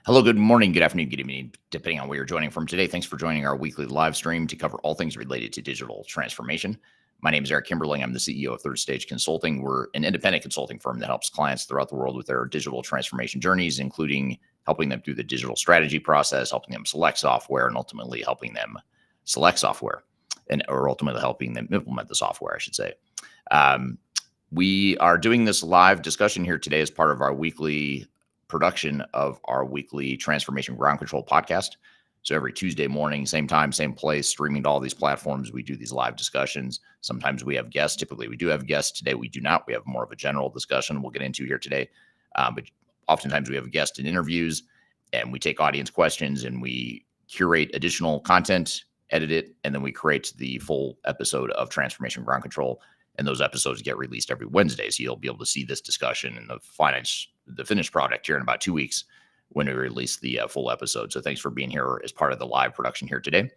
Hello, good morning, good afternoon, good evening, depending on where you're joining from today. Thanks for joining our weekly live stream to cover all things related to digital transformation. My name is Eric Kimberling. I'm the CEO of Third Stage Consulting. We're an independent consulting firm that helps clients throughout the world with their digital transformation journeys, including helping them through the digital strategy process, helping them select software, and ultimately helping them select software, and or ultimately helping them implement the software, I should say. Um, we are doing this live discussion here today as part of our weekly production of our weekly Transformation Ground Control podcast. So every Tuesday morning, same time, same place, streaming to all these platforms, we do these live discussions. Sometimes we have guests. Typically, we do have guests. Today, we do not. We have more of a general discussion we'll get into here today. But oftentimes, we have a guest in interviews, and we take audience questions, and we curate additional content, edit it, and then we create the full episode of Transformation Ground Control. And those episodes get released every Wednesday. So you'll be able to see this discussion and the finished product here in about 2 weeks when we release the full episode. So thanks for being here as part of the live production here today.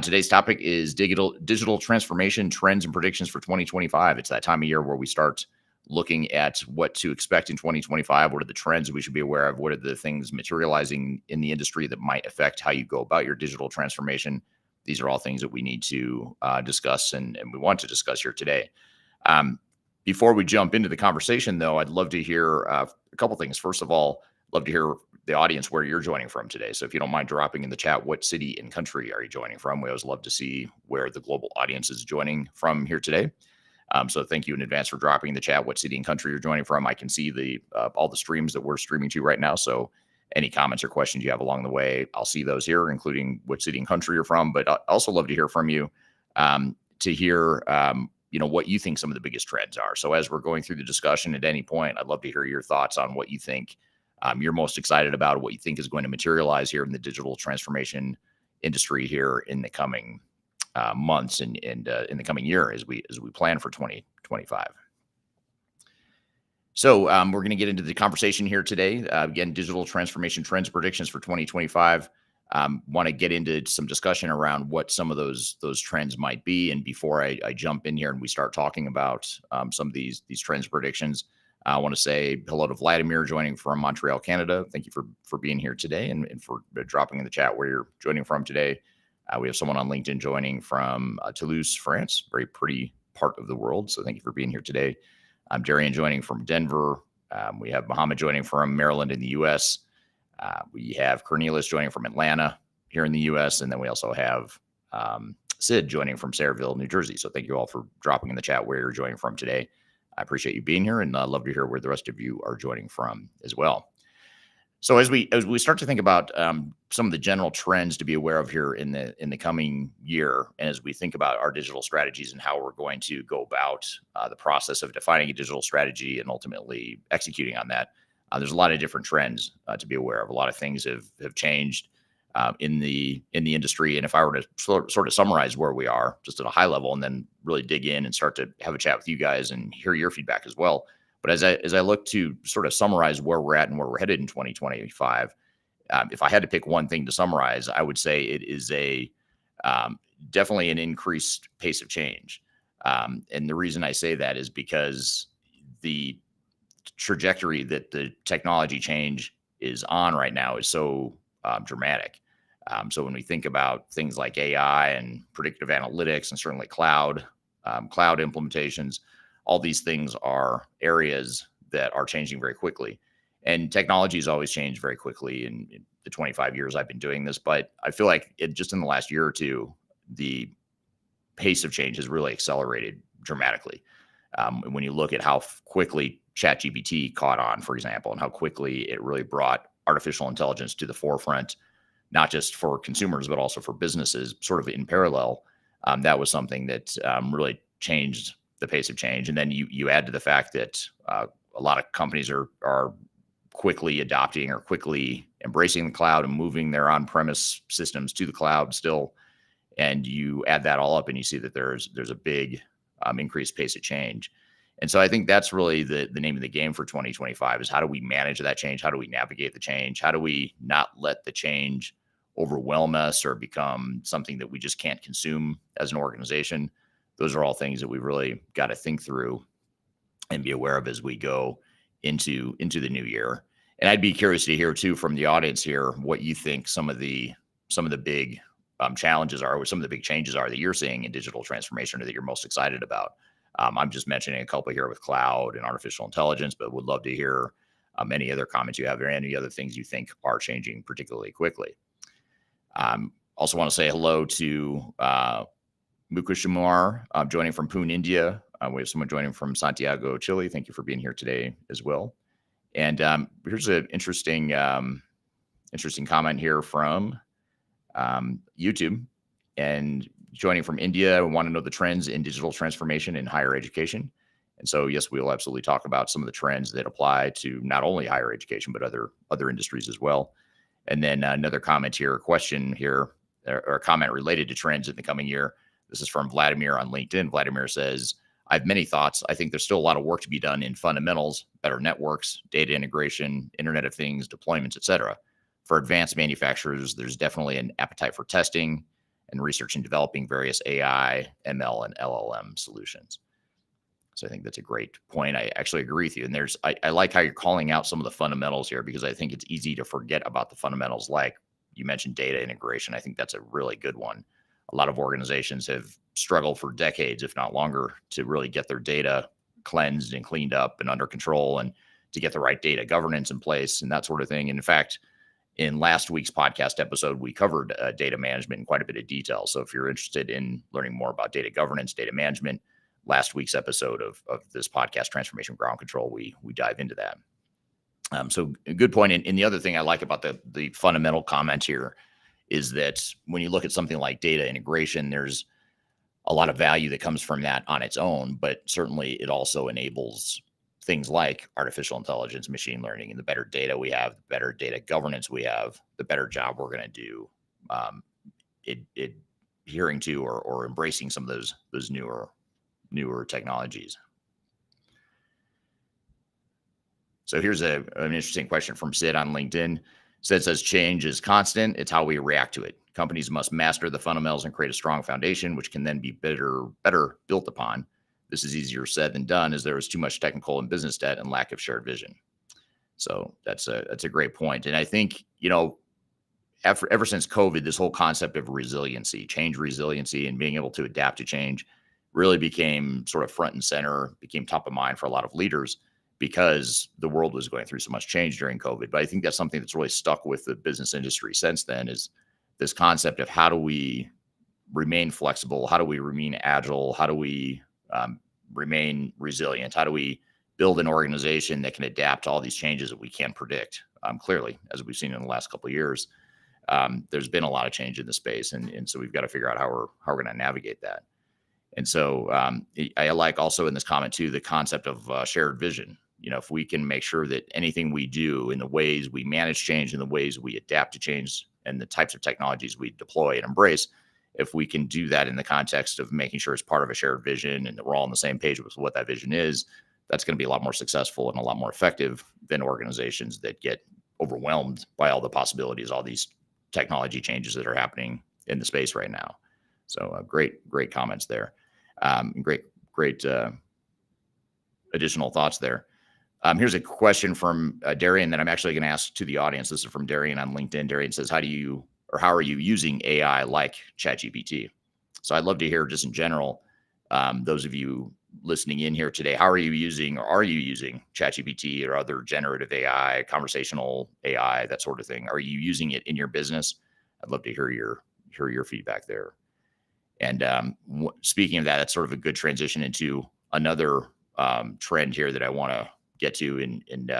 Today's topic is digital transformation trends and predictions for 2025. It's that time of year where we start looking at what to expect in 2025. What are the trends we should be aware of? What are the things materializing in the industry that might affect how you go about your digital transformation? These are all things that we need to discuss and we want to discuss here today. Before we jump into the conversation, though, I'd love to hear a couple things. First of all, love to hear the audience where you're joining from today. So if you don't mind dropping in the chat, what city and country are you joining from? We always love to see where the global audience is joining from here today. So thank you in advance for dropping in the chat what city and country you're joining from. I can see the all the streams that we're streaming to right now. So any comments or questions you have along the way, I'll see those here, including what city and country you're from. But I also love to hear from you to hear what you think some of the biggest trends are. So as we're going through the discussion at any point, I'd love to hear your thoughts on what you think you're most excited about, what you think is going to materialize here in the digital transformation industry here in the coming months and in the coming year as we plan for 2025. So we're going to get into the conversation here today. Again, digital transformation trends predictions for 2025. Want to get into some discussion around what some of those trends might be. And before I jump in here and we start talking about some of these trends predictions, I want to say hello to Vladimir joining from Montreal, Canada. Thank you for being here today and for dropping in the chat where you're joining from today. We have someone on LinkedIn joining from Toulouse, France, very pretty part of the world. So thank you for being here today. Darian joining from Denver. We have Muhammad joining from Maryland in the U.S. We have Cornelius joining from Atlanta here in the U.S. And then we also have Sid joining from Sayreville, New Jersey. So thank you all for dropping in the chat where you're joining from today. I appreciate you being here and love to hear where the rest of you are joining from as well. So as we start to think about some of the general trends to be aware of here in the coming year, and as we think about our digital strategies and how we're going to go about the process of defining a digital strategy and ultimately executing on that, there's a lot of different trends to be aware of. A lot of things have changed in the industry, and if I were to sort of summarize where we are just at a high level, and then really dig in and start to have a chat with you guys and hear your feedback as well. But as I look to sort of summarize where we're at and where we're headed in 2025, if I had to pick one thing to summarize, I would say it is definitely an increased pace of change. And the reason I say that is because the trajectory that the technology change is on right now is so dramatic. So when we think about things like AI and predictive analytics and certainly cloud implementations, all these things are areas that are changing very quickly. And technology has always changed very quickly in the 25 years I've been doing this. But I feel like just in the last year or two, the pace of change has really accelerated dramatically. When you look at how quickly ChatGPT caught on, for example, and how quickly it really brought artificial intelligence to the forefront, not just for consumers, but also for businesses, sort of in parallel, that was something that really changed the pace of change. And then you add to the fact that a lot of companies are quickly adopting or quickly embracing the cloud and moving their on-premise systems to the cloud still. And you add that all up and you see that there's a big increased pace of change. And so I think that's really the name of the game for 2025 is how do we manage that change? How do we navigate the change? How do we not let the change overwhelm us or become something that we just can't consume as an organization? Those are all things that we really got to think through and be aware of as we go into the new year. And I'd be curious to hear too from the audience here what you think some of the big challenges are, or some of the big changes are that you're seeing in digital transformation, or that you're most excited about. I'm just mentioning a couple here with cloud and artificial intelligence, but would love to hear any other comments you have, or any other things you think are changing particularly quickly. Also want to say hello to Mukushimar, joining from Pune, India. We have someone joining from Santiago, Chile. Thank you for being here today as well. And here's an interesting comment here from YouTube. And joining from India, I want to know the trends in digital transformation in higher education. And so, yes, we will absolutely talk about some of the trends that apply to not only higher education, but other industries as well. And then another comment here, question here, or a comment related to trends in the coming year. This is from Vladimir on LinkedIn. Vladimir says, I have many thoughts. I think there's still a lot of work to be done in fundamentals, better networks, data integration, Internet of Things, deployments, etc. For advanced manufacturers, there's definitely an appetite for testing and research and developing various AI, ML, and LLM solutions. So I think that's a great point. I actually agree with you. And I like how you're calling out some of the fundamentals here, because I think it's easy to forget about the fundamentals. Like you mentioned, data integration. I think that's a really good one. A lot of organizations have struggled for decades, if not longer, to really get their data cleansed and cleaned up and under control, and to get the right data governance in place and that sort of thing. And in fact, in last week's podcast episode, we covered data management in quite a bit of detail. So if you're interested in learning more about data governance, data management, last week's episode of this podcast, Transformation Ground Control, we dive into that. So a good point. And the other thing I like about the fundamental comment here is that when you look at something like data integration, there's a lot of value that comes from that on its own, but certainly it also enables things like artificial intelligence, machine learning, and the better data we have, the better data governance we have, the better job we're going to do adhering to or embracing some of those newer technologies. So here's an interesting question from Sid on LinkedIn. Sid says, change is constant. It's how we react to it. Companies must master the fundamentals and create a strong foundation, which can then be better built upon. This is easier said than done, as there is too much technical and business debt and lack of shared vision. So that's a great point. And I think, ever since COVID, this whole concept of resiliency, change resiliency, and being able to adapt to change really became sort of front and center, became top of mind for a lot of leaders, because the world was going through so much change during COVID. But I think that's something that's really stuck with the business industry since then, is this concept of how do we remain flexible? How do we remain agile? How do we remain resilient? How do we build an organization that can adapt to all these changes that we can't predict? Clearly, as we've seen in the last couple of years, there's been a lot of change in the space. And so we've got to figure out how we're going to navigate that. And so I like also in this comment too, the concept of shared vision. If we can make sure that anything we do, in the ways we manage change, in the ways we adapt to change, and the types of technologies we deploy and embrace, if we can do that in the context of making sure it's part of a shared vision and that we're all on the same page with what that vision is, that's going to be a lot more successful and a lot more effective than organizations that get overwhelmed by all the possibilities, all these technology changes that are happening in the space right now. So great comments there. Great additional thoughts there. Here's a question from Darian that I'm actually going to ask to the audience. This is from Darian on LinkedIn. Darian says, how are you using AI like ChatGPT? So I'd love to hear, just in general, those of you listening in here today, how are you using ChatGPT or other generative AI, conversational AI, that sort of thing? Are you using it in your business? I'd love to hear your feedback there. And speaking of that, that's sort of a good transition into another trend here that I want to get to. And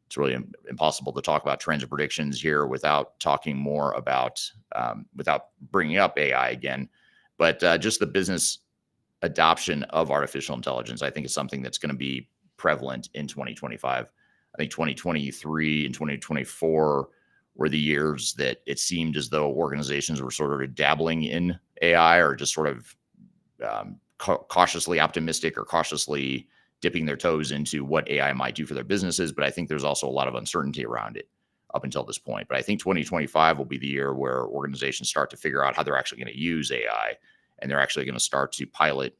it's really impossible to talk about trends and predictions here without talking more about, without bringing up AI again. But just the business adoption of artificial intelligence, I think, is something that's going to be prevalent in 2025. I think 2023 and 2024 were the years that it seemed as though organizations were sort of dabbling in AI, or just sort of cautiously optimistic or cautiously dipping their toes into what AI might do for their businesses. But I think there's also a lot of uncertainty around it up until this point. But I think 2025 will be the year where organizations start to figure out how they're actually going to use AI, and they're actually going to start to pilot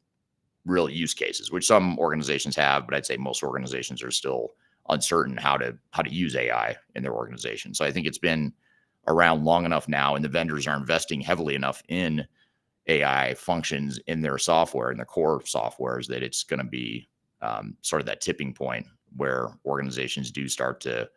real use cases, which some organizations have, but I'd say most organizations are still uncertain how to use AI in their organization. So I think it's been around long enough now, and the vendors are investing heavily enough in AI functions in their software, in their core softwares, that it's going to be sort of that tipping point where organizations do start to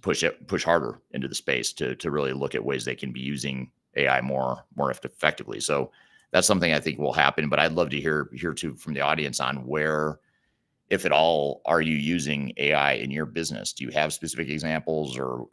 push harder into the space to really look at ways they can be using AI more effectively. So that's something I think will happen. But I'd love to hear too from the audience on where, if at all, are you using AI in your business? Do you have specific examples or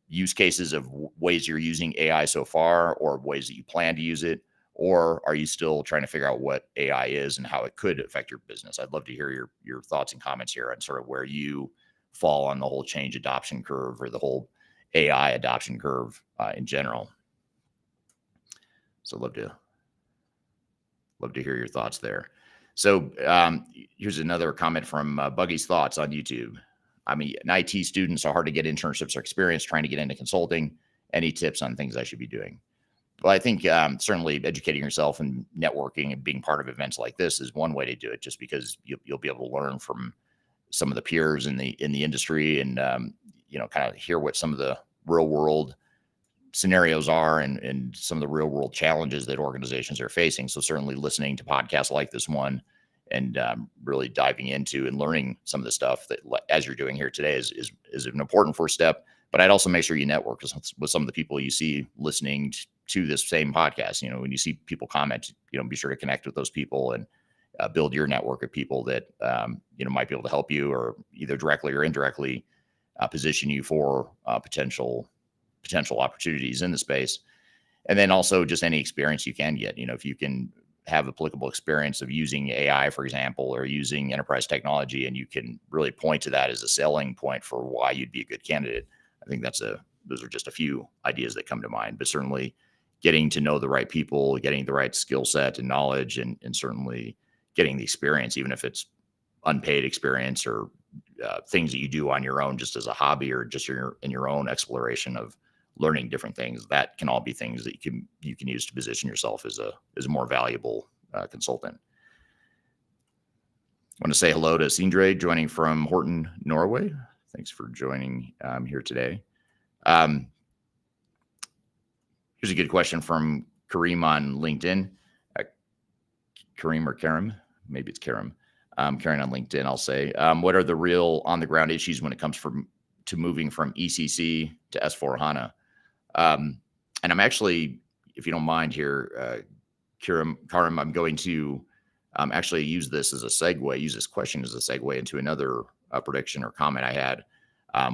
use cases of ways you're using AI so far, or ways that you plan to use it? Or are you still trying to figure out what AI is and how it could affect your business? I'd love to hear your thoughts and comments here on sort of where you fall on the whole change adoption curve, or the whole AI adoption curve in general. So love to hear your thoughts there. So here's another comment from Buggy's Thoughts on YouTube. I mean, IT students are hard to get internships or experience trying to get into consulting. Any tips on things I should be doing? Well, I think certainly educating yourself and networking and being part of events like this is one way to do it, just because you'll be able to learn from some of the peers in the industry, and kind of hear what some of the real world scenarios are, and some of the real world challenges that organizations are facing. So certainly listening to podcasts like this one, and really diving into and learning some of the stuff that, as you're doing here today, is an important first step. But I'd also make sure you network with some of the people you see listening to this same podcast. When you see people comment, be sure to connect with those people and build your network of people that might be able to help you, or either directly or indirectly position you for potential opportunities in the space. And then also just any experience you can get. If you can have applicable experience of using AI, for example, or using enterprise technology, and you can really point to that as a selling point for why you'd be a good candidate, I think those are just a few ideas that come to mind. But certainly getting to know the right people, getting the right skill set and knowledge, and certainly getting the experience, even if it's unpaid experience, or things that you do on your own just as a hobby, or just in your own exploration of learning different things, that can all be things that you can use to position yourself as a more valuable consultant. I want to say hello to Sindre, joining from Horton, Norway. Thanks for joining here today. Here's a good question from Kareem on LinkedIn. Kareem or Karim? Maybe it's Karim. Karen on LinkedIn, I'll say. What are the real on-the-ground issues when it comes to moving from ECC to S4HANA? And I'm actually, if you don't mind here, Karim, I'm going to actually use this question as a segue into another prediction or comment I had,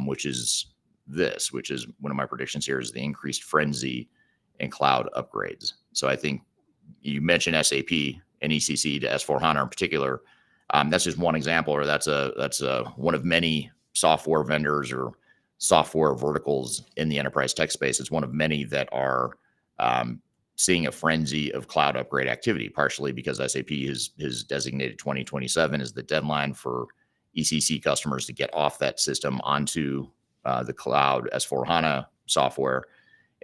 which is one of my predictions here, is the increased frenzy in cloud upgrades. So I think you mentioned SAP and ECC to S4HANA in particular. That's just one example, or that's one of many software vendors or software verticals in the enterprise tech space. It's one of many that are seeing a frenzy of cloud upgrade activity, partially because SAP has designated 2027 as the deadline for ECC customers to get off that system onto the cloud S4HANA software.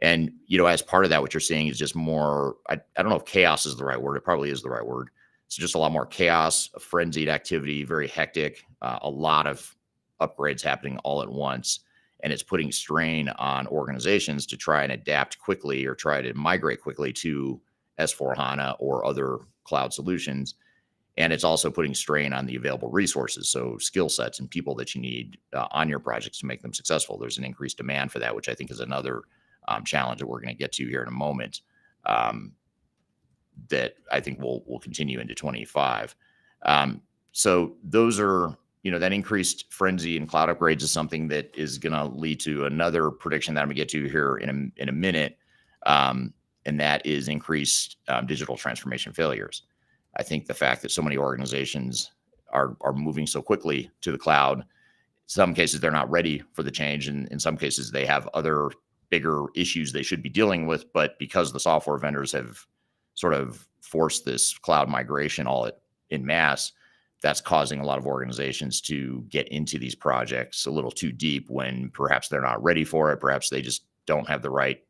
And, as part of that, what you're seeing is just more, I don't know if chaos is the right word. It probably is the right word. It's just a lot more chaos, a frenzied activity, very hectic, a lot of upgrades happening all at once. And it's putting strain on organizations to try and adapt quickly, or try to migrate quickly to S4HANA or other cloud solutions. And it's also putting strain on the available resources, so skill sets and people that you need on your projects to make them successful. There's an increased demand for that, which I think is another challenge that we're going to get to here in a moment, that I think will continue into 25. So those are, that increased frenzy in cloud upgrades is something that is going to lead to another prediction that I'm going to get to here in a minute. And that is increased digital transformation failures. I think the fact that so many organizations are moving so quickly to the cloud, in some cases they're not ready for the change, and in some cases they have other bigger issues they should be dealing with. But because the software vendors have sort of forced this cloud migration all in mass, that's causing a lot of organizations to get into these projects a little too deep when perhaps they're not ready for it. Perhaps they just don't have the right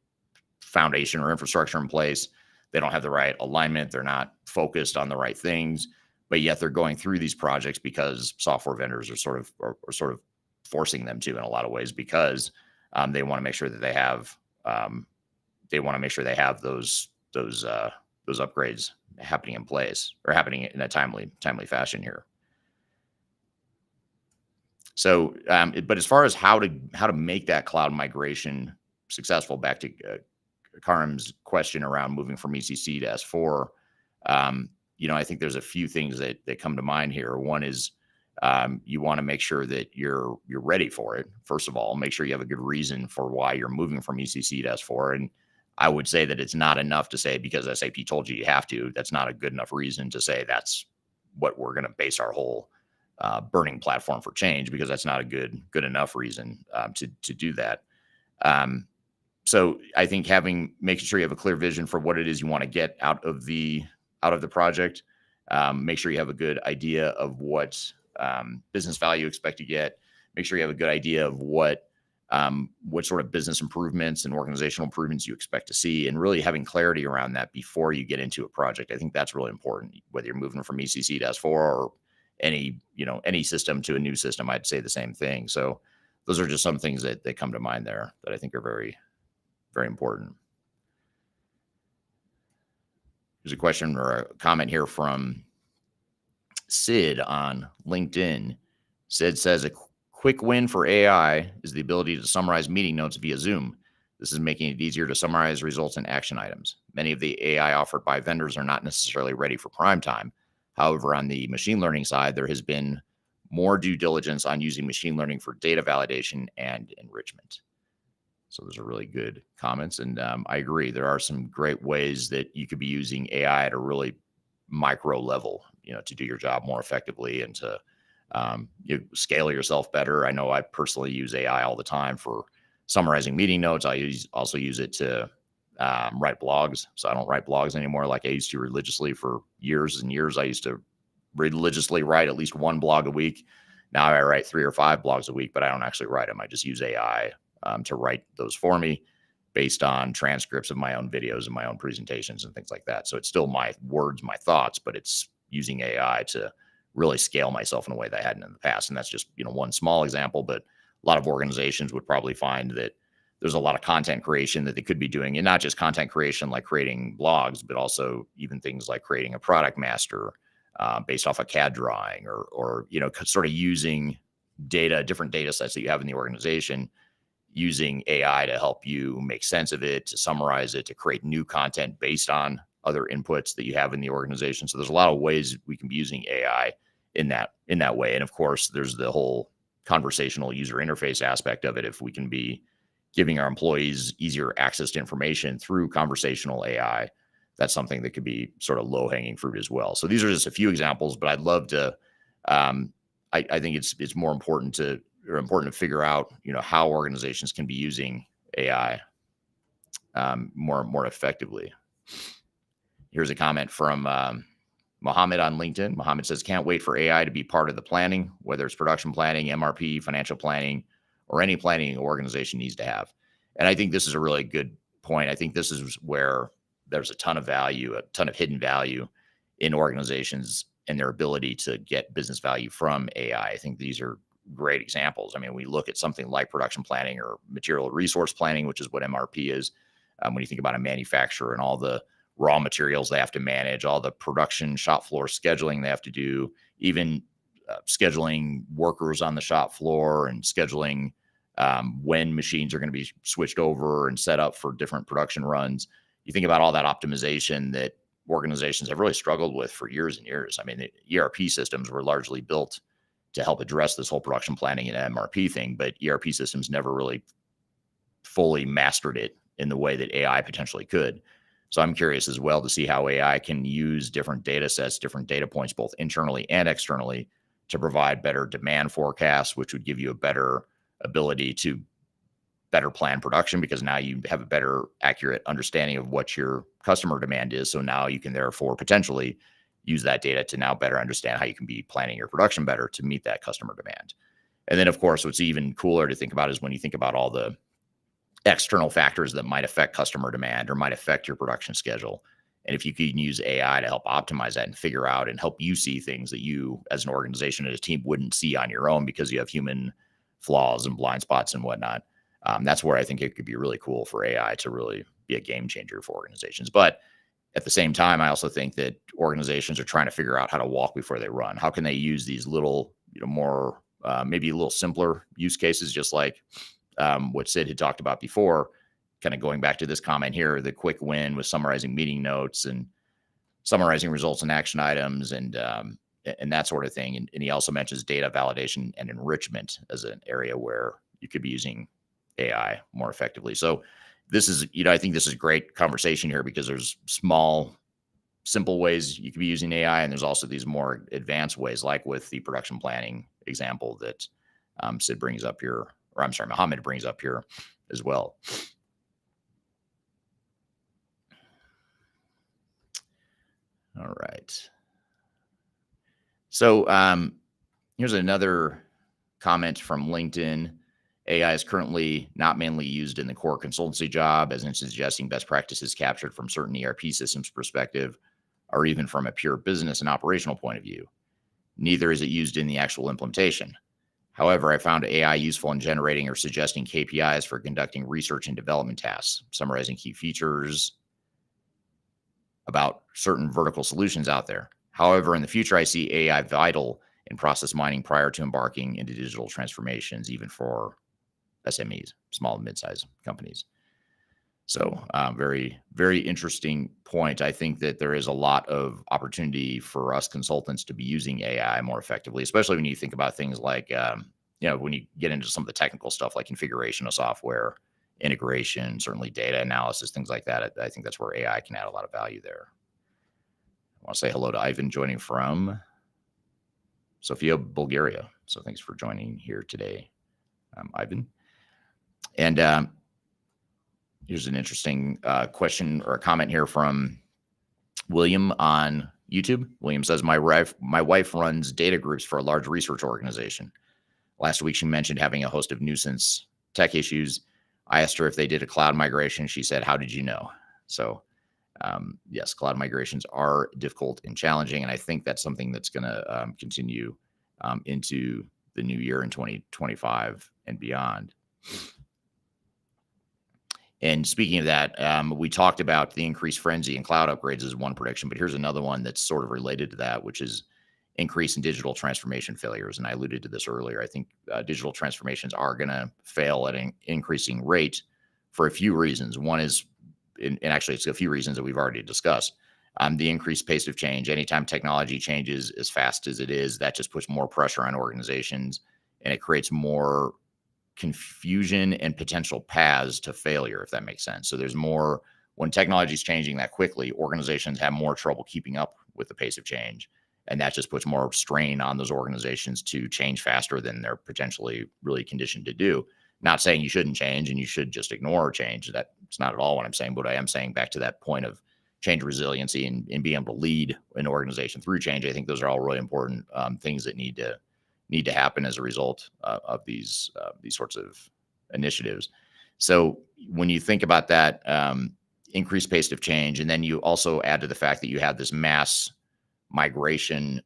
foundation or infrastructure in place. They don't have the right alignment. They're not focused on the right things. but yet they're going through these projects because software vendors are sort of forcing them to in a lot of ways, because they want to make sure that they want to make sure they have those upgrades happening in place, or happening in a timely fashion here. So, but as far as how to make that cloud migration successful, back to Karim's question around moving from ECC to S4, I think there's a few things that come to mind here. One is, you want to make sure that you're ready for it. First of all, make sure you have a good reason for why you're moving from ECC to S4. And I would say that it's not enough to say because SAP told you have to. That's not a good enough reason to say that's what we're going to base our whole burning platform for change, because that's not a good enough reason to do that. So I think making sure you have a clear vision for what it is you want to get out of the project. Make sure you have a good idea of what business value you expect to get. Make sure you have a good idea of what sort of business improvements and organizational improvements you expect to see, and really having clarity around that before you get into a project. I think that's really important, whether you're moving from ECC to S4 or any system to a new system. I'd say the same thing. So those are just some things that come to mind there that I think are very, very important. There's a question or a comment here from Sid on LinkedIn. Sid says, a quick win for AI is the ability to summarize meeting notes via Zoom. This is making it easier to summarize results and action items. Many of the AI offered by vendors are not necessarily ready for prime time. However, on the machine learning side, there has been more due diligence on using machine learning for data validation and enrichment. So those are really good comments. And I agree. There are some great ways that you could be using AI at a really micro level, to do your job more effectively and to you scale yourself better. I know I personally use AI all the time for summarizing meeting notes. I also use it to write blogs. So I don't write blogs anymore like I used to religiously for years and years. I used to religiously write at least one blog a week. Now I write 3 or 5 blogs a week, but I don't actually write them. I just use AI to write those for me based on transcripts of my own videos and my own presentations and things like that. So it's still my words, my thoughts, but it's using AI to really scale myself in a way that I hadn't in the past. And that's just, one small example, but a lot of organizations would probably find that there's a lot of content creation that they could be doing, and not just content creation like creating blogs, but also even things like creating a product master based off a CAD drawing, or sort of using different data sets that you have in the organization, using AI to help you make sense of it, to summarize it, to create new content based on other inputs that you have in the organization. So there's a lot of ways we can be using AI in that way. And of course, there's the whole conversational user interface aspect of it. If we can be giving our employees easier access to information through conversational AI, that's something that could be sort of low-hanging fruit as well. So these are just a few examples, but I'd love to, I think it's more important to figure out, how organizations can be using AI more effectively. Here's a comment from Mohammed on LinkedIn. Mohammed says, can't wait for AI to be part of the planning, whether it's production planning, MRP, financial planning, or any planning an organization needs to have. And I think this is a really good point. I think this is where there's a ton of value, a ton of hidden value in organizations and their ability to get business value from AI. I think these are great examples. I mean, we look at something like production planning or material resource planning, which is what MRP is. When you think about a manufacturer and all the raw materials they have to manage, all the production shop floor scheduling they have to do, even scheduling workers on the shop floor and scheduling when machines are going to be switched over and set up for different production runs. You think about all that optimization that organizations have really struggled with for years and years. I mean, the ERP systems were largely built to help address this whole production planning and MRP thing, but ERP systems never really fully mastered it in the way that AI potentially could. So I'm curious as well to see how AI can use different data sets, different data points, both internally and externally, to provide better demand forecasts, which would give you a better ability to better plan production, because now you have a better accurate understanding of what your customer demand is. So now you can therefore potentially use that data to now better understand how you can be planning your production better to meet that customer demand. And then, of course, what's even cooler to think about is when you think about all the external factors that might affect customer demand or might affect your production schedule. And if you can use AI to help optimize that and figure out and help you see things that you as an organization and a team wouldn't see on your own because you have human flaws and blind spots and whatnot, that's where I think it could be really cool for AI to really be a game changer for organizations. But at the same time, I also think that organizations are trying to figure out how to walk before they run. How can they use these little, more, maybe a little simpler use cases, just like what Sid had talked about before, kind of going back to this comment here, the quick win with summarizing meeting notes and summarizing results and action items and that sort of thing. And he also mentions data validation and enrichment as an area where you could be using AI more effectively. So this is, I think this is great conversation here because there's small, simple ways you could be using AI. And there's also these more advanced ways, like with the production planning example that Sid brings up here, or I'm sorry, Mohammed brings up here as well. All right. So here's another comment from LinkedIn. AI is currently not mainly used in the core consultancy job, as in suggesting best practices captured from certain ERP systems perspective, or even from a pure business and operational point of view. Neither is it used in the actual implementation. However, I found AI useful in generating or suggesting KPIs for conducting research and development tasks, summarizing key features about certain vertical solutions out there. However, in the future, I see AI vital in process mining prior to embarking into digital transformations, even for SMEs, small and mid-sized companies. So very, very interesting point. I think that there is a lot of opportunity for us consultants to be using AI more effectively, especially when you think about things like, when you get into some of the technical stuff like configuration of software, integration, certainly data analysis, things like that. I think that's where AI can add a lot of value there. I want to say hello to Ivan joining from Sofia, Bulgaria. So thanks for joining here today, Ivan. And here's an interesting question or a comment here from William on YouTube. William says, my wife runs data groups for a large research organization. Last week, she mentioned having a host of nuisance tech issues. I asked her if they did a cloud migration. She said, how did you know? So yes, cloud migrations are difficult and challenging. And I think that's something that's going to continue into the new year in 2025 and beyond. And speaking of that, we talked about the increased frenzy in cloud upgrades as one prediction, but here's another one that's sort of related to that, which is increase in digital transformation failures. And I alluded to this earlier. I think digital transformations are going to fail at an increasing rate for a few reasons. One is, and actually it's a few reasons that we've already discussed. The increased pace of change. Anytime technology changes as fast as it is, that just puts more pressure on organizations and it creates more confusion and potential paths to failure, if that makes sense. So there's more, when technology is changing that quickly, organizations have more trouble keeping up with the pace of change. And that just puts more strain on those organizations to change faster than they're potentially really conditioned to do. Not saying you shouldn't change and you should just ignore change. That's not at all what I'm saying, but I am saying back to that point of change resiliency and being able to lead an organization through change. I think those are all really important things that need to happen as a result of these sorts of initiatives. So when you think about that increased pace of change, and then you also add to the fact that you have this mass migration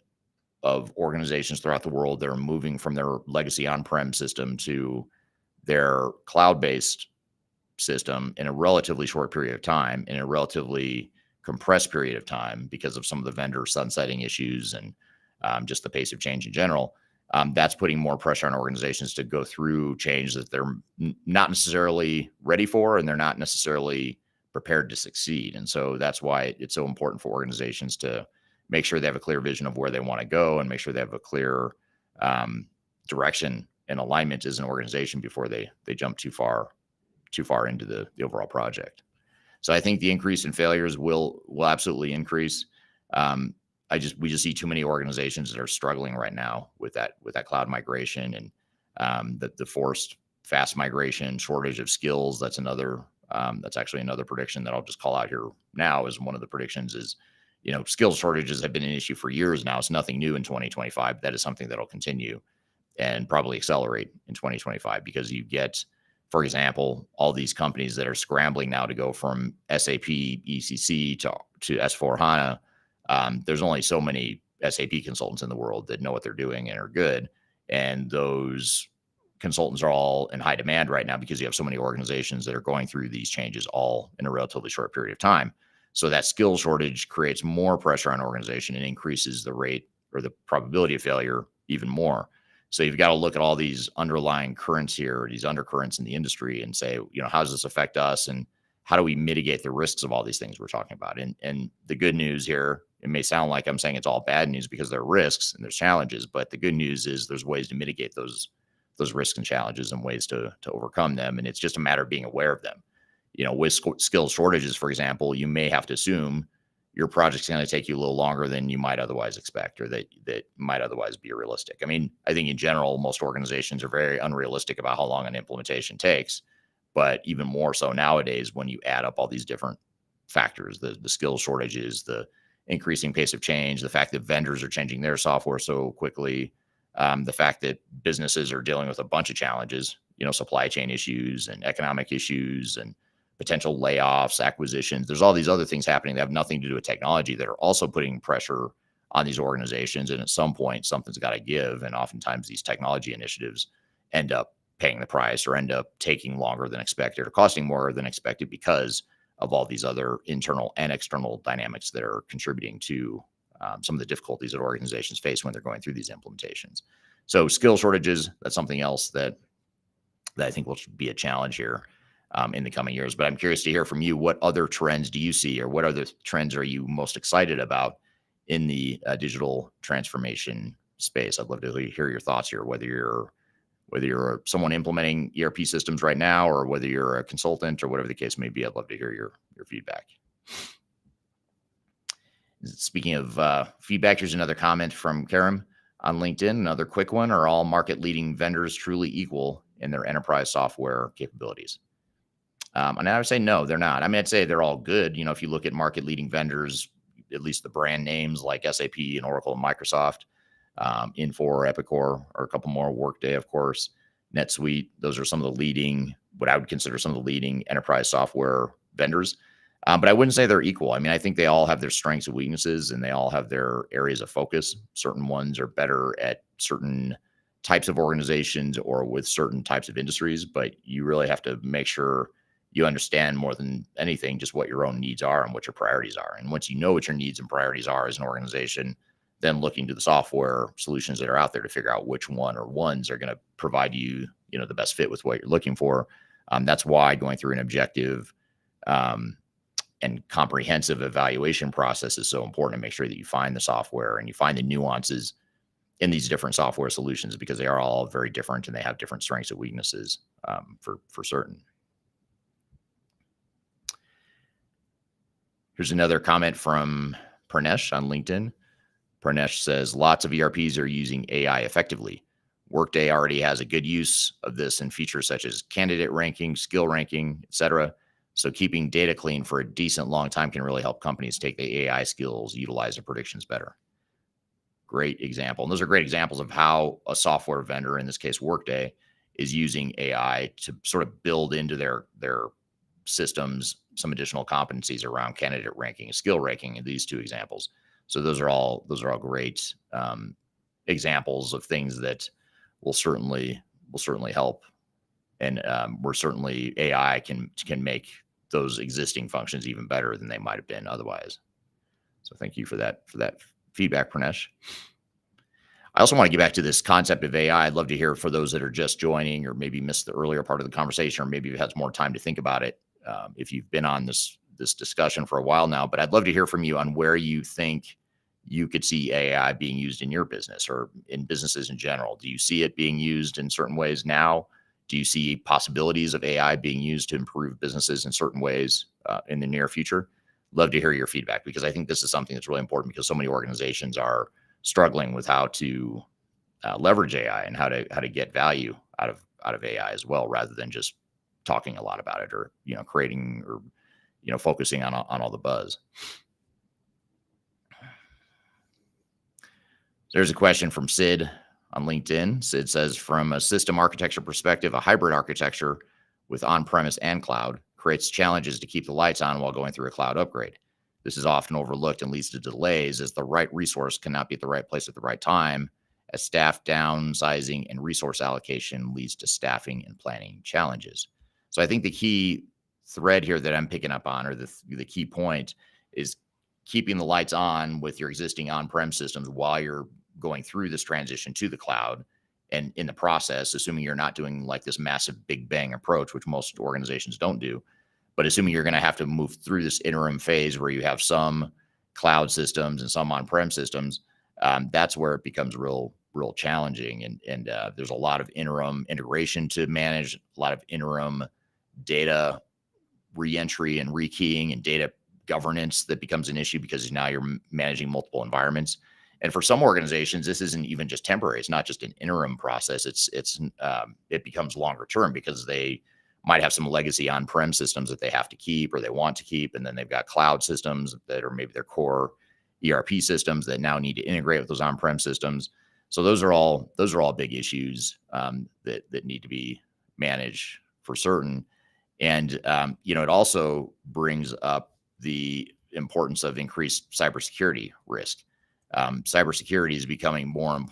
of organizations throughout the world that are moving from their legacy on-prem system to their cloud-based system in a relatively short period of time, in a relatively compressed period of time because of some of the vendor sunsetting issues and just the pace of change in general. That's putting more pressure on organizations to go through change that they're not necessarily ready for and they're not necessarily prepared to succeed. And so that's why it's so important for organizations to make sure they have a clear vision of where they want to go and make sure they have a clear direction and alignment as an organization before they jump too far into the overall project. So I think the increase in failures will absolutely increase. We just see too many organizations that are struggling right now with that cloud migration and the forced fast migration, shortage of skills. That's actually another prediction that I'll just call out here now as one of the predictions is, skills shortages have been an issue for years now. It's nothing new in 2025. That is something that'll continue and probably accelerate in 2025 because you get, for example, all these companies that are scrambling now to go from SAP ECC to S4HANA, there's only so many SAP consultants in the world that know what they're doing and are good. And those consultants are all in high demand right now because you have so many organizations that are going through these changes all in a relatively short period of time. So that skill shortage creates more pressure on an organization and increases the rate or the probability of failure even more. So you've got to look at all these underlying currents here, these undercurrents in the industry, and say, how does this affect us, and how do we mitigate the risks of all these things we're talking about? And the good news here, it may sound like I'm saying it's all bad news because there are risks and there's challenges, but the good news is there's ways to mitigate those risks and challenges and ways to overcome them. And it's just a matter of being aware of them. With skill shortages, for example, you may have to assume your project's going to take you a little longer than you might otherwise expect, or that might otherwise be realistic. I mean, I think in general, most organizations are very unrealistic about how long an implementation takes, but even more so nowadays when you add up all these different factors, the skill shortages, the increasing pace of change, the fact that vendors are changing their software so quickly, the fact that businesses are dealing with a bunch of challenges, supply chain issues and economic issues and potential layoffs, acquisitions. There's all these other things happening that have nothing to do with technology that are also putting pressure on these organizations. And at some point, something's got to give. And oftentimes these technology initiatives end up paying the price or end up taking longer than expected or costing more than expected because of all these other internal and external dynamics that are contributing to some of the difficulties that organizations face when they're going through these implementations. So skill shortages, that's something else that I think will be a challenge here in the coming years. But I'm curious to hear from you. What other trends do you see, or what other trends are you most excited about in the digital transformation space? I'd love to hear your thoughts here, whether you're someone implementing ERP systems right now, or whether you're a consultant, or whatever the case may be. I'd love to hear your feedback. Speaking of feedback, here's another comment from Karim on LinkedIn. Another quick one: are all market leading vendors truly equal in their enterprise software capabilities? And I would say no, they're not. I mean, I'd say they're all good. If you look at market leading vendors, at least the brand names like SAP and Oracle and Microsoft, Infor, Epicor, or a couple more, Workday, of course, NetSuite. Those are some of the leading, what I would consider some of the leading enterprise software vendors. But I wouldn't say they're equal. I mean, I think they all have their strengths and weaknesses, and they all have their areas of focus. Certain ones are better at certain types of organizations or with certain types of industries, but you really have to make sure you understand more than anything just what your own needs are and what your priorities are. And once you know what your needs and priorities are as an organization, then looking to the software solutions that are out there to figure out which one or ones are going to provide you, the best fit with what you're looking for. That's why going through an objective and comprehensive evaluation process is so important, to make sure that you find the software and you find the nuances in these different software solutions, because they are all very different and they have different strengths and weaknesses for certain. Here's another comment from Pranesh on LinkedIn. Pranesh says, lots of ERPs are using AI effectively. Workday already has a good use of this in features such as candidate ranking, skill ranking, etc. So keeping data clean for a decent long time can really help companies take the AI skills, utilize their predictions better. Great example. And those are great examples of how a software vendor, in this case Workday, is using AI to sort of build into their systems some additional competencies around candidate ranking and skill ranking in these two examples. So those are all great examples of things that will certainly help. And we're certainly, AI can make those existing functions even better than they might have been otherwise. So thank you for that feedback, Pranesh. I also want to get back to this concept of AI. I'd love to hear, for those that are just joining or maybe missed the earlier part of the conversation, or maybe you've had more time to think about it, if you've been on this discussion for a while now. But I'd love to hear from you on where you think you could see AI being used in your business or in businesses in general. Do you see it being used in certain ways now? Do you see possibilities of AI being used to improve businesses in certain ways in the near future? Love to hear your feedback, because I think this is something that's really important, because so many organizations are struggling with how to leverage AI and how to get value out of AI as well, rather than just talking a lot about it, or creating, or focusing on all the buzz. There's a question from Sid on LinkedIn. Sid says, from a system architecture perspective, a hybrid architecture with on-premise and cloud creates challenges to keep the lights on while going through a cloud upgrade. this is often overlooked and leads to delays, as the right resource cannot be at the right place at the right time, as staff downsizing and resource allocation leads to staffing and planning challenges. So I think the key thread here that I'm picking up on, or the key point, is keeping the lights on with your existing on-prem systems while you're going through this transition to the cloud. And in the process, assuming you're not doing like this massive big bang approach, which most organizations don't do, but assuming you're going to have to move through this interim phase where you have some cloud systems and some on-prem systems, that's where it becomes real challenging. And there's a lot of interim integration to manage, a lot of interim data reentry and rekeying and data governance that becomes an issue, because now you're managing multiple environments. And for some organizations, this isn't even just temporary. It's not just an interim process. It becomes longer term, because they might have some legacy on-prem systems that they have to keep or they want to keep, and then they've got cloud systems that are maybe their core ERP systems that now need to integrate with those on-prem systems. So those are all big issues that need to be managed for certain. And it also brings up the importance of increased cybersecurity risk. Cybersecurity is becoming more and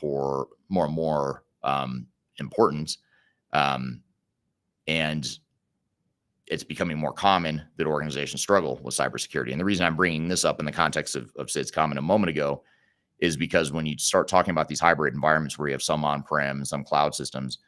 more important, and it's becoming more common that organizations struggle with cybersecurity. And the reason I'm bringing this up in the context of Sid's comment a moment ago is because when you start talking about these hybrid environments where you have some on-prem, some cloud systems,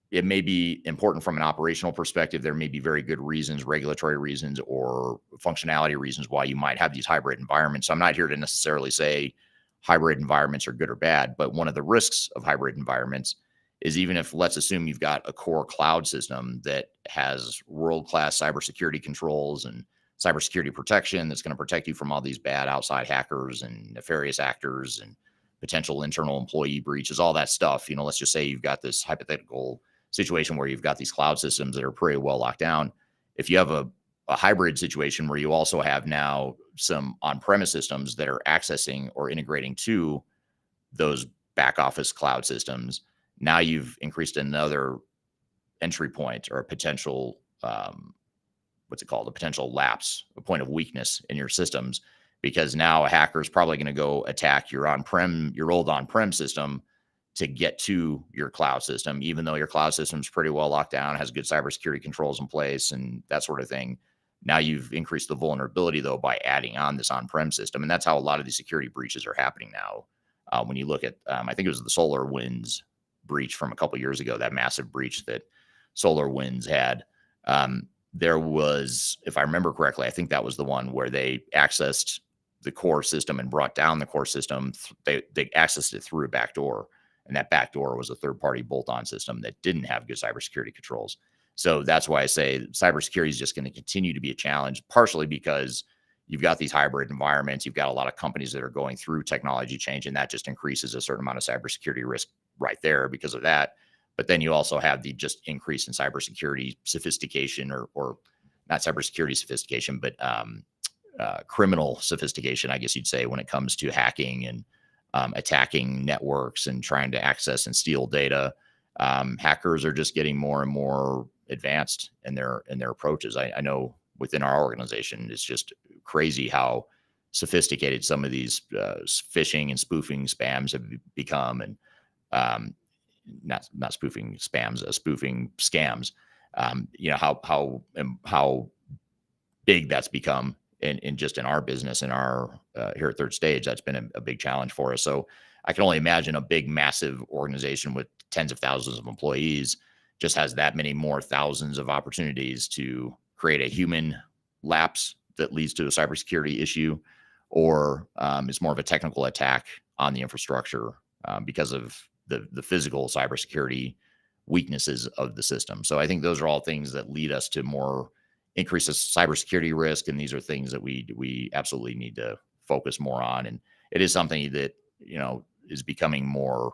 it may be important from an operational perspective. There may be very good reasons, regulatory reasons, or functionality reasons why you might have these hybrid environments. So I'm not here to necessarily say hybrid environments are good or bad, but one of the risks of hybrid environments is, even if, let's assume you've got a core cloud system that has world-class cybersecurity controls and cybersecurity protection that's going to protect you from all these bad outside hackers and nefarious actors and potential internal employee breaches, all that stuff. Let's just say you've got this hypothetical situation where you've got these cloud systems that are pretty well locked down. If you have a hybrid situation where you also have now some on-premise systems that are accessing or integrating to those back office cloud systems, now you've increased another entry point, or a potential, what's it called? A potential lapse, a point of weakness in your systems, because now a hacker is probably going to go attack your old on-prem system to get to your cloud system, even though your cloud system is pretty well locked down, has good cybersecurity controls in place and that sort of thing. Now you've increased the vulnerability, though, by adding on this on-prem system. And that's how a lot of these security breaches are happening now. When you look at, I think it was the SolarWinds breach from a couple of years ago, that massive breach that SolarWinds had. There was, if I remember correctly, I think that was the one where they accessed the core system and brought down the core system. They accessed it through a backdoor. And that backdoor was a third-party bolt-on system that didn't have good cybersecurity controls. So that's why I say cybersecurity is just going to continue to be a challenge, partially because you've got these hybrid environments. You've got a lot of companies that are going through technology change, and that just increases a certain amount of cybersecurity risk right there because of that. But then you also have the just increase in cybersecurity sophistication, or not cybersecurity sophistication, but criminal sophistication, I guess you'd say, when it comes to hacking and attacking networks and trying to access and steal data. Hackers are just getting more and more advanced in their approaches. I know within our organization, it's just crazy how sophisticated some of these phishing and spoofing spams have become, and not spoofing spams, spoofing scams. How big that's become in just in our business, in our here at Third Stage. That's been a big challenge for us. So I can only imagine a big, massive organization with tens of thousands of employees just has that many more thousands of opportunities to create a human lapse that leads to a cybersecurity issue, or it's more of a technical attack on the infrastructure because of the physical cybersecurity weaknesses of the system. So I think those are all things that lead us to more increases cybersecurity risk, and these are things that we absolutely need to focus more on. And it is something that is becoming more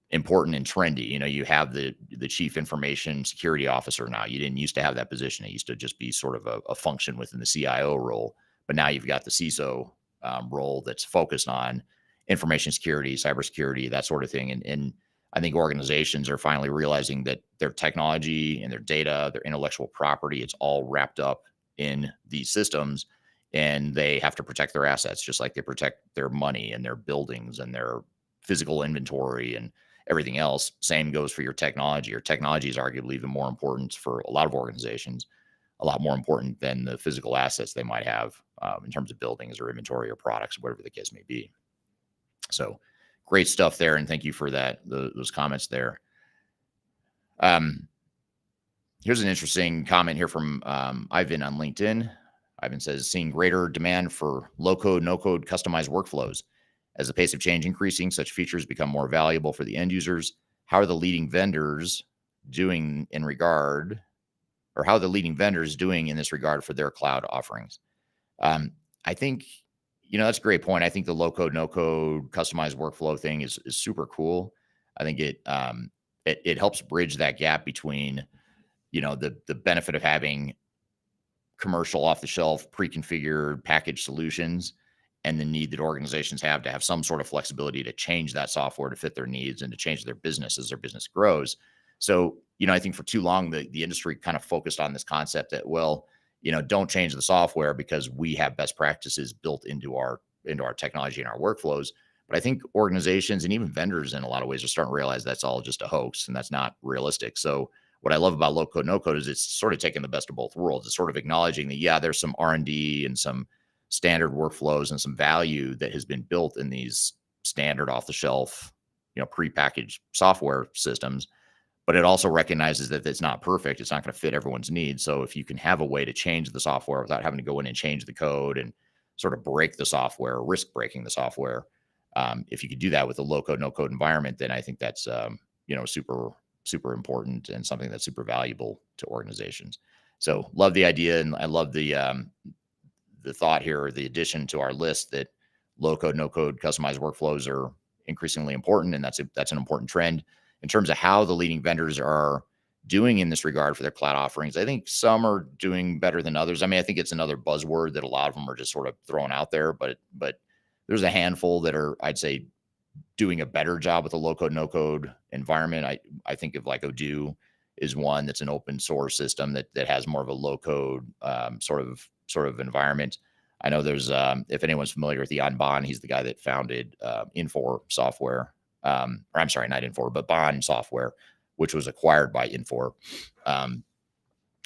important and trendy. You have the chief information security officer now. You didn't used to have that position. It used to just be sort of a function within the CIO role, but now you've got the CISO role that's focused on information security, cybersecurity, that sort of thing. And I think organizations are finally realizing that their technology and their data, their intellectual property, it's all wrapped up in these systems. and they have to protect their assets just like they protect their money and their buildings and their physical inventory and everything else. Same goes for your technology. Your technology is arguably even more important for a lot of organizations, a lot more important than the physical assets they might have in terms of buildings or inventory or products, whatever the case may be. So great stuff there. And thank you for those comments there. Here's an interesting comment here from Ivan on LinkedIn. Ivan says, seeing greater demand for low code, no code customized workflows. As the pace of change increasing, such features become more valuable for the end users. How are the leading vendors doing in regard, or how are the leading vendors doing in this regard for their cloud offerings? I think, that's a great point. I think the low code, no code customized workflow thing is super cool. I think it helps bridge that gap between, the benefit of having commercial off the shelf pre-configured packaged solutions and the need that organizations have to have some sort of flexibility to change that software to fit their needs and to change their business as their business grows. So, I think for too long, the industry kind of focused on this concept that, well, don't change the software because we have best practices built into our technology and our workflows. But I think organizations and even vendors in a lot of ways are starting to realize that's all just a hoax and that's not realistic. So what I love about low code, no code is it's sort of taking the best of both worlds. It's sort of acknowledging that, yeah, there's some R&D and some standard workflows and some value that has been built in these standard off the shelf, prepackaged software systems. But it also recognizes that it's not perfect. It's not going to fit everyone's needs. So if you can have a way to change the software without having to go in and change the code and sort of break the software, risk breaking the software, if you could do that with a low code, no code environment, then I think that's, super important and something that's super valuable to organizations. So love the idea. And I love the thought here, or the addition to our list that low code, no code customized workflows are increasingly important. And that's an important trend. In terms of how the leading vendors are doing in this regard for their cloud offerings, I think some are doing better than others. I mean, I think it's another buzzword that a lot of them are just sort of throwing out there, but there's a handful that are, I'd say, doing a better job with a low code, no code environment. I think of like Odoo is one that's an open source system that has more of a low code sort of environment. I know there's if anyone's familiar with Jan Bond, he's the guy that founded Infor Software. Or I'm sorry, not Infor, but Bond Software, which was acquired by Infor a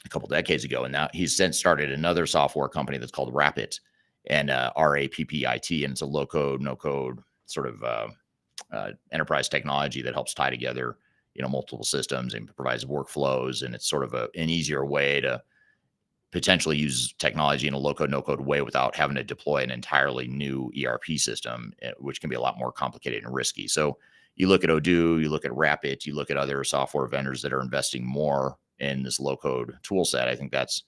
couple decades ago. And now he's since started another software company that's called Rapid, and RAPPIT, and it's a low code, no code sort of enterprise technology that helps tie together, multiple systems and provides workflows. And it's sort of an easier way to potentially use technology in a low code, no code way without having to deploy an entirely new ERP system, which can be a lot more complicated and risky. So you look at Odoo, you look at Rapid, you look at other software vendors that are investing more in this low code tool set. I think that's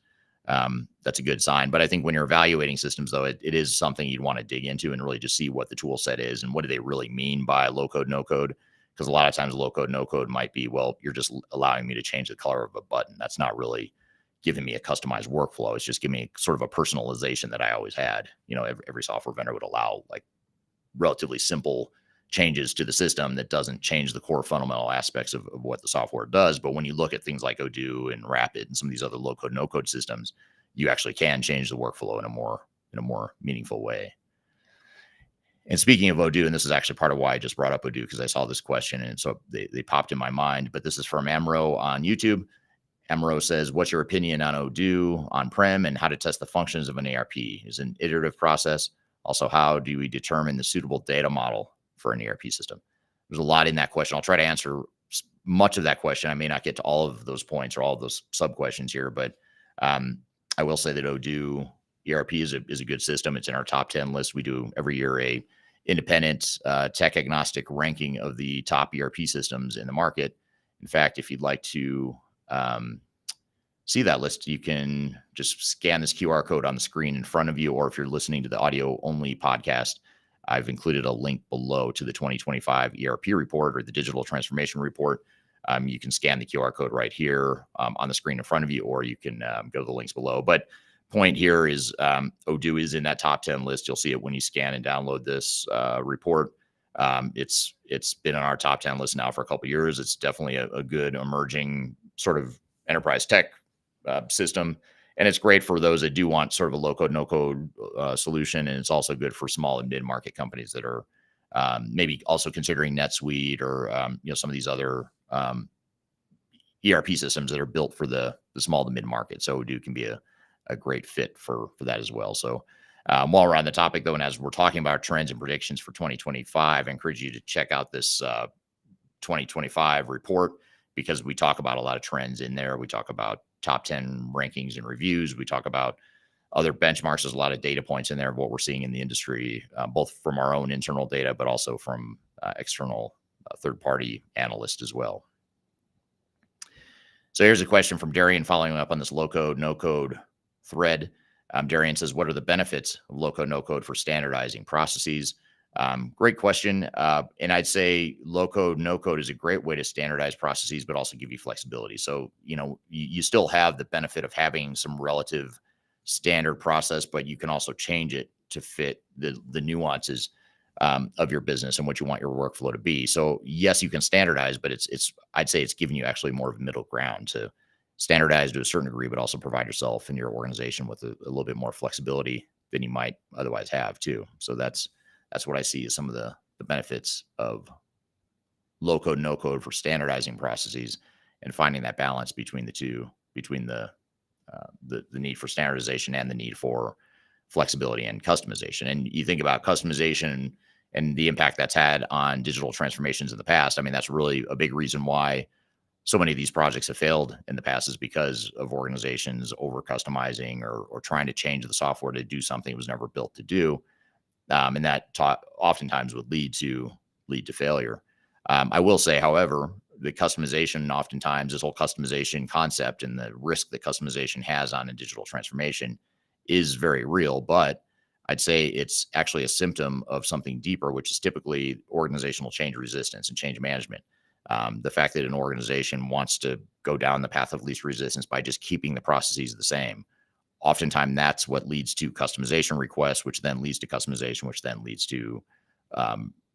a good sign. But I think when you're evaluating systems, though, it is something you'd want to dig into and really just see what the tool set is and what do they really mean by low code, no code. Because a lot of times low code, no code might be, well, you're just allowing me to change the color of a button. That's not really giving me a customized workflow. It's just giving me sort of a personalization that I always had. Every software vendor would allow like relatively simple changes to the system that doesn't change the core fundamental aspects of what the software does. But when you look at things like Odoo and Rapid and some of these other low code, no code systems, you actually can change the workflow in a more meaningful way. And speaking of Odoo, and this is actually part of why I just brought up Odoo, because I saw this question and so they popped in my mind, but this is from Emro on YouTube. Emro says, what's your opinion on Odoo on-prem and how to test the functions of an ERP? Is an iterative process. Also, how do we determine the suitable data model for an ERP system? There's a lot in that question. I'll try to answer much of that question. I may not get to all of those points or all of those sub questions here, but I will say that Odoo ERP is a good system. It's in our top 10 list. We do every year a independent tech agnostic ranking of the top ERP systems in the market. In fact, if you'd like to see that list, you can just scan this QR code on the screen in front of you, or if you're listening to the audio only podcast, I've included a link below to the 2025 ERP report or the digital transformation report. You can scan the QR code right here on the screen in front of you, or you can go to the links below. But point here is Odoo is in that top 10 list. You'll see it when you scan and download this report. It's been on our top 10 list now for a couple of years. It's definitely a good emerging sort of enterprise tech system. And it's great for those that do want sort of a low code, no code solution. And it's also good for small and mid market companies that are maybe also considering NetSuite or some of these other ERP systems that are built for the small to mid market. So Odoo can be a great fit for that as well. So while we're on the topic though, and as we're talking about trends and predictions for 2025, I encourage you to check out this 2025 report, because we talk about a lot of trends in there. We talk about top 10 rankings and reviews. We talk about other benchmarks. There's a lot of data points in there of what we're seeing in the industry, both from our own internal data, but also from external third-party analysts as well. So here's a question from Darian following up on this low code, no code thread. Darian says, what are the benefits of low code, no code for standardizing processes? Great question. And I'd say low code, no code is a great way to standardize processes, but also give you flexibility. So, you still have the benefit of having some relative standard process, but you can also change it to fit the nuances of your business and what you want your workflow to be. So yes, you can standardize, but I'd say it's giving you actually more of a middle ground to standardize to a certain degree, but also provide yourself and your organization with a little bit more flexibility than you might otherwise have too. So that's what I see as some of the benefits of low code, no code for standardizing processes and finding that balance between the two, between the need for standardization and the need for flexibility and customization. And you think about customization and the impact that's had on digital transformations in the past. I mean, that's really a big reason why so many of these projects have failed in the past, is because of organizations over customizing or trying to change the software to do something it was never built to do. And that oftentimes would lead to failure. I will say, however, the customization, oftentimes this whole customization concept and the risk that customization has on a digital transformation is very real, but I'd say it's actually a symptom of something deeper, which is typically organizational change resistance and change management. The fact that an organization wants to go down the path of least resistance by just keeping the processes the same. Oftentimes that's what leads to customization requests, which then leads to customization, which then leads to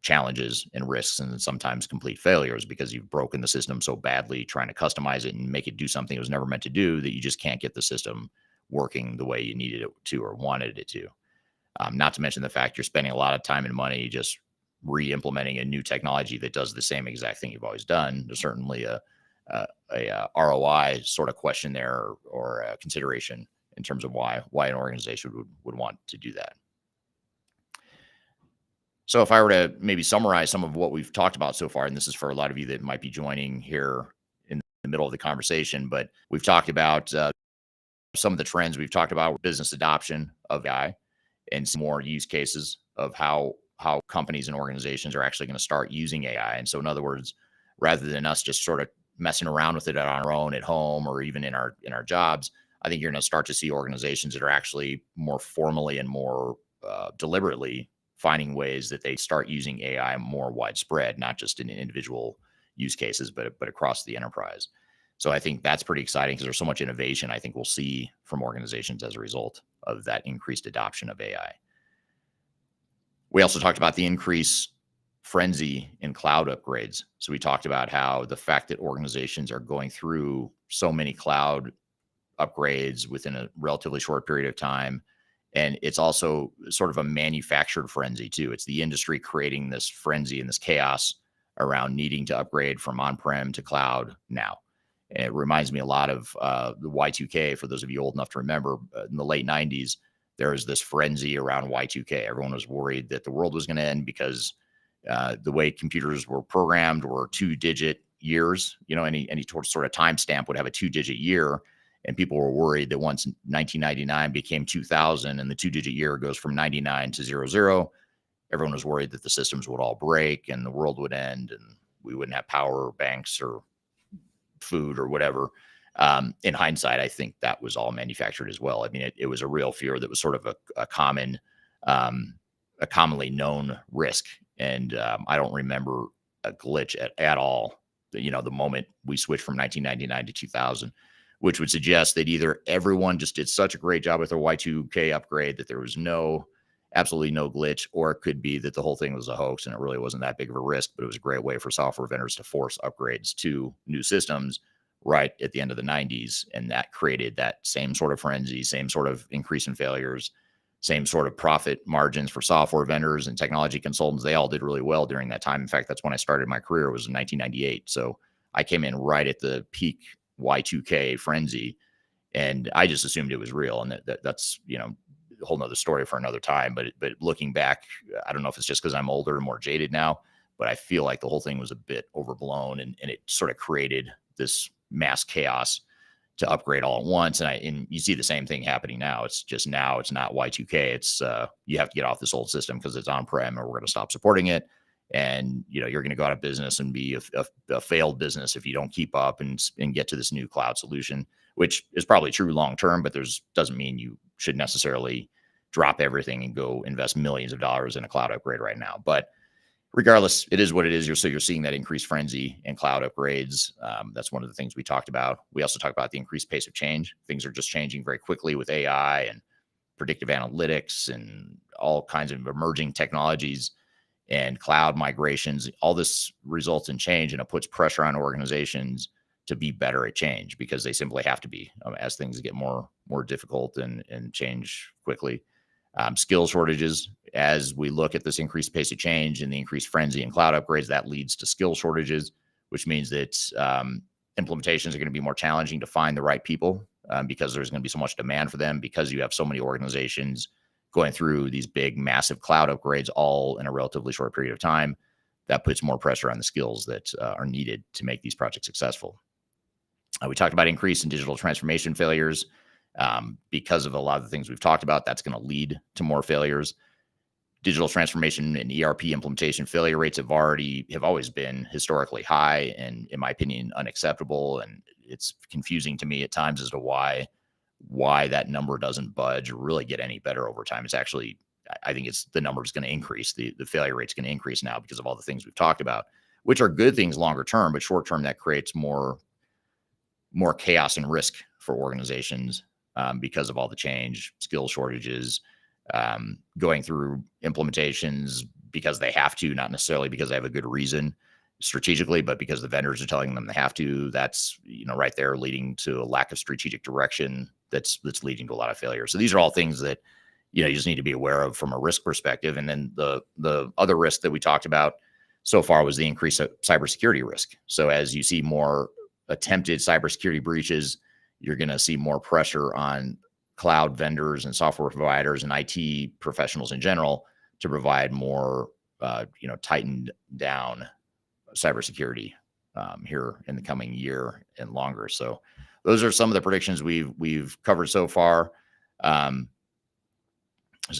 challenges and risks, and sometimes complete failures, because you've broken the system so badly trying to customize it and make it do something it was never meant to do, that you just can't get the system working the way you needed it to or wanted it to. Not to mention the fact you're spending a lot of time and money just re-implementing a new technology that does the same exact thing you've always done. There's certainly a ROI sort of question there, or a consideration in terms of why an organization would want to do that. So if I were to maybe summarize some of what we've talked about so far, and this is for a lot of you that might be joining here in the middle of the conversation, but we've talked about some of the trends. We've talked about business adoption of AI and some more use cases of how companies and organizations are actually going to start using AI. And so in other words, rather than us just sort of messing around with it on our own at home or even in our jobs, I think you're going to start to see organizations that are actually more formally and more deliberately finding ways that they start using AI more widespread, not just in individual use cases, but across the enterprise. So I think that's pretty exciting, because there's so much innovation I think we'll see from organizations as a result of that increased adoption of AI. We also talked about the increased frenzy in cloud upgrades. So we talked about how the fact that organizations are going through so many cloud upgrades within a relatively short period of time. And it's also sort of a manufactured frenzy too. It's the industry creating this frenzy and this chaos around needing to upgrade from on-prem to cloud now. And it reminds me a lot of the Y2K. For those of you old enough to remember, in the late 90s, there was this frenzy around Y2K. Everyone was worried that the world was going to end because the way computers were programmed were 2-digit years. Any sort of timestamp would have a 2-digit year. And people were worried that once 1999 became 2000 and the 2-digit year goes from 99 to 00, everyone was worried that the systems would all break and the world would end and we wouldn't have power or banks or food or whatever. In hindsight, I think that was all manufactured as well. I mean, it was a real fear that was sort of a commonly known risk. And I don't remember a glitch at all, the moment we switched from 1999 to 2000, which would suggest that either everyone just did such a great job with their Y2K upgrade that there was absolutely no glitch, or it could be that the whole thing was a hoax and it really wasn't that big of a risk, but it was a great way for software vendors to force upgrades to new systems right at the end of the 90s. And that created that same sort of frenzy, same sort of increase in failures, same sort of profit margins for software vendors and technology consultants. They all did really well during that time. In fact, that's when I started my career, was in 1998. So I came in right at the peak Y2K frenzy, and I just assumed it was real. And that's, a whole nother story for another time. But looking back, I don't know if it's just because I'm older and more jaded now, but I feel like the whole thing was a bit overblown, and it sort of created this mass chaos to upgrade all at once. And you see the same thing happening now. It's just now it's not Y2K. It's you have to get off this old system because it's on-prem, and we're going to stop supporting it. And you're going to go out of business and be a failed business if you don't keep up and get to this new cloud solution, which is probably true long term, but doesn't mean you should necessarily drop everything and go invest millions of dollars in a cloud upgrade right now. But regardless, it is what it is. You're seeing that increased frenzy in cloud upgrades. That's one of the things we talked about. We also talked about the increased pace of change. Things are just changing very quickly with AI and predictive analytics and all kinds of emerging technologies and cloud migrations. All this results in change, and it puts pressure on organizations to be better at change because they simply have to be, as things get more difficult and change quickly. Skill shortages, as we look at this increased pace of change and the increased frenzy in cloud upgrades, that leads to skill shortages, which means that implementations are going to be more challenging to find the right people because there's going to be so much demand for them, because you have so many organizations going through these big, massive cloud upgrades all in a relatively short period of time. That puts more pressure on the skills that are needed to make these projects successful. We talked about increase in digital transformation failures. Because of a lot of the things we've talked about, that's going to lead to more failures. Digital transformation and ERP implementation failure rates have always been historically high and, in my opinion, unacceptable. And it's confusing to me at times as to why that number doesn't budge or really get any better over time. It's actually, I think the number is going to increase. The failure rate's going to increase now because of all the things we've talked about, which are good things longer term, but short term that creates more chaos and risk for organizations. Because of all the change, skill shortages, going through implementations because they have to, not necessarily because they have a good reason strategically, but because the vendors are telling them they have to. That's right there leading to a lack of strategic direction. That's leading to a lot of failure. So these are all things that you just need to be aware of from a risk perspective. And then the other risk that we talked about so far was the increase of cybersecurity risk. So as you see more attempted cybersecurity breaches, you're going to see more pressure on cloud vendors and software providers and IT professionals in general to provide more, tightened down cybersecurity here in the coming year and longer. So those are some of the predictions we've covered so far. There's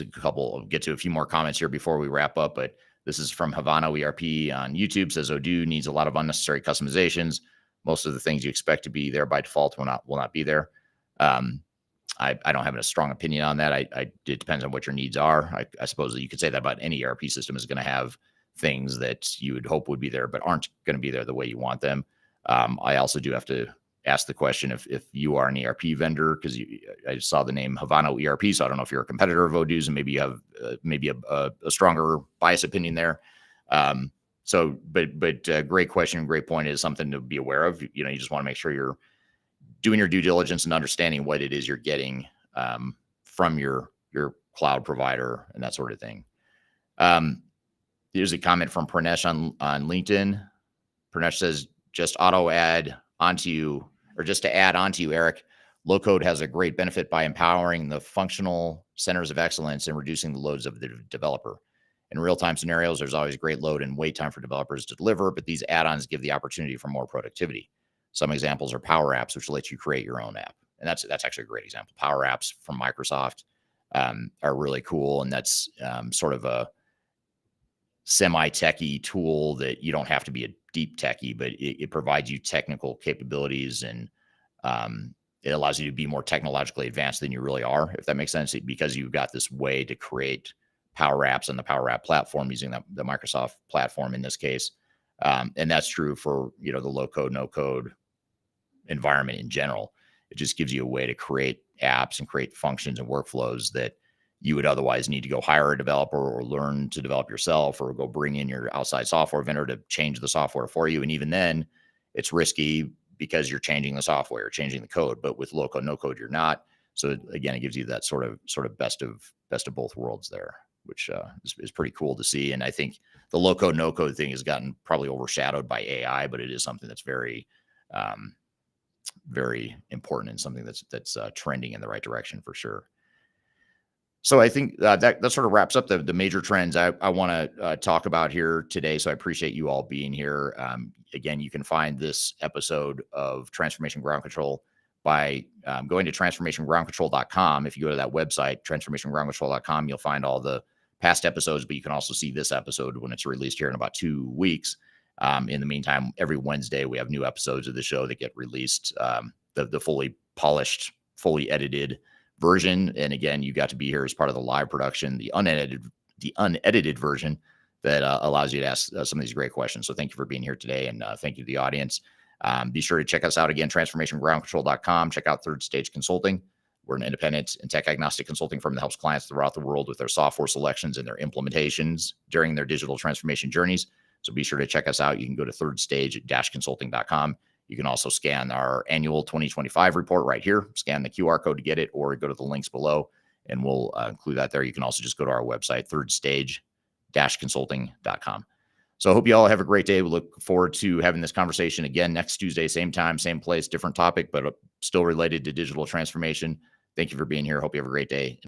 a couple. I'll get to a few more comments here before we wrap up, but this is from Havano ERP on YouTube. Says Odoo needs a lot of unnecessary customizations. Most of the things you expect to be there by default will not be there. I don't have a strong opinion on that. It depends on what your needs are. I suppose that you could say that about any ERP system is going to have things that you would hope would be there, but aren't going to be there the way you want them. I also do have to ask the question if you are an ERP vendor, because I saw the name Havano ERP, so I don't know if you're a competitor of Odoo's and maybe you have a stronger bias opinion there. So, but great question, great point, is something to be aware of. You just want to make sure you're doing your due diligence and understanding what it is you're getting from your cloud provider and that sort of thing. Here's a comment from Pranesh on LinkedIn. Pranesh says, just to add onto you, Eric, low code has a great benefit by empowering the functional centers of excellence and reducing the loads of the developer. In real-time scenarios, there's always great load and wait time for developers to deliver, but these add-ons give the opportunity for more productivity. Some examples are Power Apps, which lets you create your own app. And that's actually a great example. Power Apps from Microsoft are really cool. And that's sort of a semi-techie tool that you don't have to be a deep techie, but it provides you technical capabilities, and it allows you to be more technologically advanced than you really are, if that makes sense, because you've got this way to create Power Apps on the Power App platform using the Microsoft platform in this case. And that's true for, the low code, no code environment in general. It just gives you a way to create apps and create functions and workflows that you would otherwise need to go hire a developer or learn to develop yourself, or go bring in your outside software vendor to change the software for you. And even then it's risky because you're changing the software, changing the code. But with low code, no code, you're not. So again, it gives you that sort of best of both worlds there, which is pretty cool to see. And I think the low code, no code thing has gotten probably overshadowed by AI, but it is something that's very, very important and something that's trending in the right direction for sure. So I think that sort of wraps up the major trends I want to talk about here today. So I appreciate you all being here. Again, you can find this episode of Transformation Ground Control by going to transformationgroundcontrol.com. If you go to that website, transformationgroundcontrol.com, you'll find all the past episodes, but you can also see this episode when it's released here in about 2 weeks. In the meantime, every Wednesday, we have new episodes of the show that get released, the fully polished, fully edited version. And again, you got to be here as part of the live production, the unedited version that allows you to ask some of these great questions. So thank you for being here today. And thank you to the audience. Be sure to check us out again, transformationgroundcontrol.com. Check out Third Stage Consulting. We're an independent and tech agnostic consulting firm that helps clients throughout the world with their software selections and their implementations during their digital transformation journeys. So be sure to check us out. You can go to thirdstage-consulting.com. You can also scan our annual 2025 report right here, scan the QR code to get it, or go to the links below, and we'll include that there. You can also just go to our website, thirdstage-consulting.com. So I hope you all have a great day. We look forward to having this conversation again next Tuesday, same time, same place, different topic, but still related to digital transformation. Thank you for being here. Hope you have a great day.